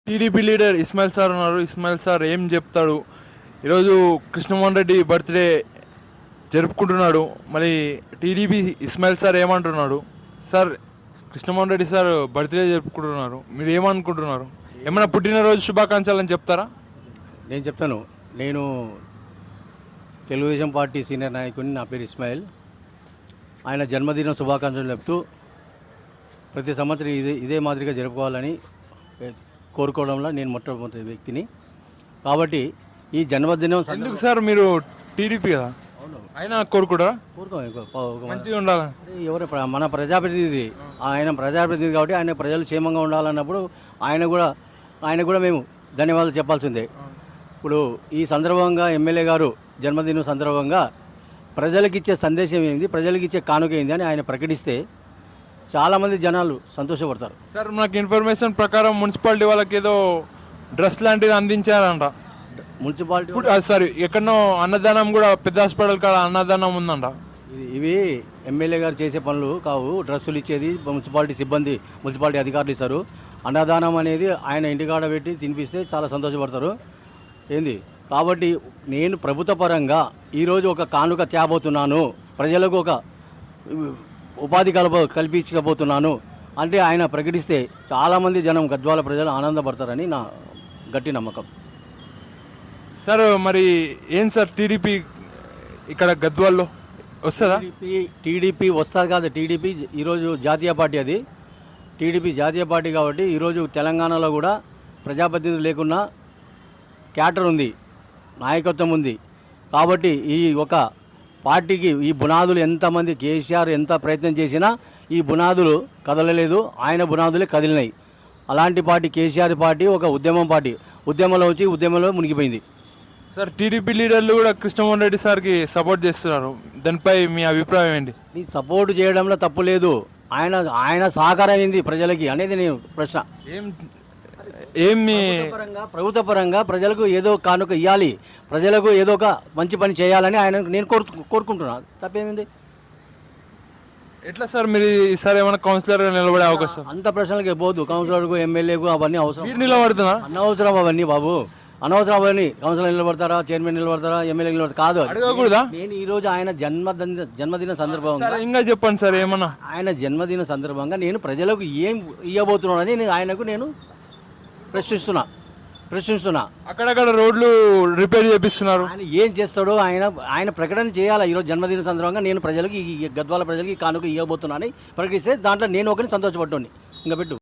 TDP leader Ismail sir ఉన్నారు. Ismail sir ఏం చెప్తాడు? ఈరోజు కృష్ణమోహన్ రెడ్డి బర్త్డే జరుపుకుంటున్నాడు. మరి టీడీపీ ఇస్మాయిల్ సార్ ఏమంటున్నాడు? Sir, Krishnamohan Reddy sir birthday జరుపుకుంటున్నారు, మీరు ఏమనుకుంటున్నారు? ఏమైనా పుట్టినరోజు శుభాకాంక్షలు అని చెప్తారా? నేను చెప్తాను. నేను తెలుగుదేశం పార్టీ సీనియర్ నాయకుడిని. నా పేరు ఇస్మాయిల్. ఆయన జన్మదిన శుభాకాంక్షలు చెప్తూ ప్రతి సంవత్సరం ఇదే మాదిరిగా జరుపుకోవాలని కోరుకోవడంలో నేను మొట్టమొదటి వ్యక్తిని. కాబట్టి ఈ జన్మదినం ఎందుకు సార్ మీరు టీడీపీ కదా, ఆయన కోరుకుంటారా? మంచిగా ఉండాలని. ఎవరు మన ప్రజాప్రతినిధి, ఆయన ప్రజాప్రతినిధి కాబట్టి ఆయన ప్రజలు క్షేమంగా ఉండాలన్నప్పుడు ఆయన కూడా మేము ధన్యవాదాలు చెప్పాల్సిందే. ఇప్పుడు ఈ సందర్భంగా ఎమ్మెల్యే గారు జన్మదినం సందర్భంగా ప్రజలకు ఇచ్చే సందేశం ఏంది, ప్రజలకు ఇచ్చే కానుక ఏంది అని ఆయన ప్రకటిస్తే చాలామంది జనాలు సంతోషపడతారు. సార్, నాకు ఇన్ఫర్మేషన్ ప్రకారం మున్సిపాలిటీ వాళ్ళకి ఏదో డ్రెస్ లాంటిది అందించారంట. మున్సిపాలిటీ సారీ, ఎక్కడనో అన్నదానం కూడా, పెద్ద హాస్పిటల్ కాడ అన్నదానం ఉందంట. ఇవి ఎమ్మెల్యే గారు చేసే పనులు కావు. డ్రెస్సులు ఇచ్చేది మున్సిపాలిటీ సిబ్బంది, మున్సిపాలిటీ అధికారులు ఇస్తారు. అన్నదానం అనేది ఆయన ఇంటికాడ పెట్టి తినిపిస్తే చాలా సంతోషపడతారు ఏంది. కాబట్టి నేను ప్రభుత్వ పరంగా ఈరోజు ఒక కానుక తేబోతున్నాను, ప్రజలకు ఒక ఉపాధి కల్పించకపోతున్నాను అంటే ఆయన ప్రకటిస్తే చాలామంది జనం, గద్వాల ప్రజలు ఆనందపడతారని నా గట్టి నమ్మకం. సార్, మరి ఏం సార్ టీడీపీ ఇక్కడ గద్వాల్లో వస్తుందా? టీడీపీ వస్తుంది కాదు. టీడీపీ ఈరోజు జాతీయ పార్టీ, అది టీడీపీ జాతీయ పార్టీ. కాబట్టి ఈరోజు తెలంగాణలో కూడా ప్రజాప్రతినిధులు లేకున్నా క్యాటర్ ఉంది, నాయకత్వం ఉంది. కాబట్టి ఈ ఒక పార్టీకి ఈ బునాదులు ఎంతమంది, కేసీఆర్ ఎంత ప్రయత్నం చేసినా ఈ బునాదులు కదలలేదు, ఆయన బునాదులే కదిలినాయి. అలాంటి పార్టీ కేసీఆర్ పార్టీ ఒక ఉద్యమం పార్టీ. ఉద్యమంలో వచ్చి ఉద్యమంలో మునిగిపోయింది. సార్, టీడీపీ లీడర్లు కూడా కృష్ణమోహన్ రెడ్డి సార్కి సపోర్ట్ చేస్తున్నారు. దానిపై మీ అభిప్రాయం ఏంటి? నీ సపోర్ట్ చేయడంలో తప్పు లేదు, ఆయన సహకారం ఏంది ప్రజలకి అనేది నేను ప్రశ్న. ప్రభుత్వ పరంగా ప్రజలకు ఏదో కానుక ఇవ్వాలి, ప్రజలకు ఏదో ఒక మంచి పని చేయాలని ఆయన నేను కోరుకుంటున్నా. తప్పేమింది? ఎట్లా సార్, మీరు ఈసారి ఏమైనా కౌన్సిలర్ నిలబడే అవకాశం? అంత ప్రశ్నలకి పోదు. కౌన్సిలర్కు, ఎమ్మెల్యేకు అవన్నీ అవసరం. మీరు నిలబడుతున్నా? అనవసరం అవన్నీ బాబు, అనవసరం అవన్నీ. కౌన్సిలర్ నిలబడతారా, చైర్మన్ నిలబడతారా, ఎమ్మెల్యే నిలబడతారు కాదు. అడగకూడదా? నేను ఈరోజు ఆయన జన్మదిన సందర్భంగా ఇంకా చెప్పండి సార్, ఏమన్నా ఆయన జన్మదిన సందర్భంగా నేను ప్రజలకు ఏం ఇవ్వబోతున్నానని నేను ప్రశ్నిస్తున్నా. అక్కడక్కడ రోడ్లు రిపేర్ చేపిస్తున్నారు. ఆయన ఏం చేస్తాడో ఆయన ప్రకటన చేయాలి. ఈరోజు జన్మదిన సందర్భంగా నేను ప్రజలకు, ఈ గద్వాల ప్రజలకి కానుక ఇవ్వబోతున్నానని ప్రకటిస్తే దాంట్లో నేను ఒకరిని సంతోషపడ్డాను. ఇంకా పెట్టు.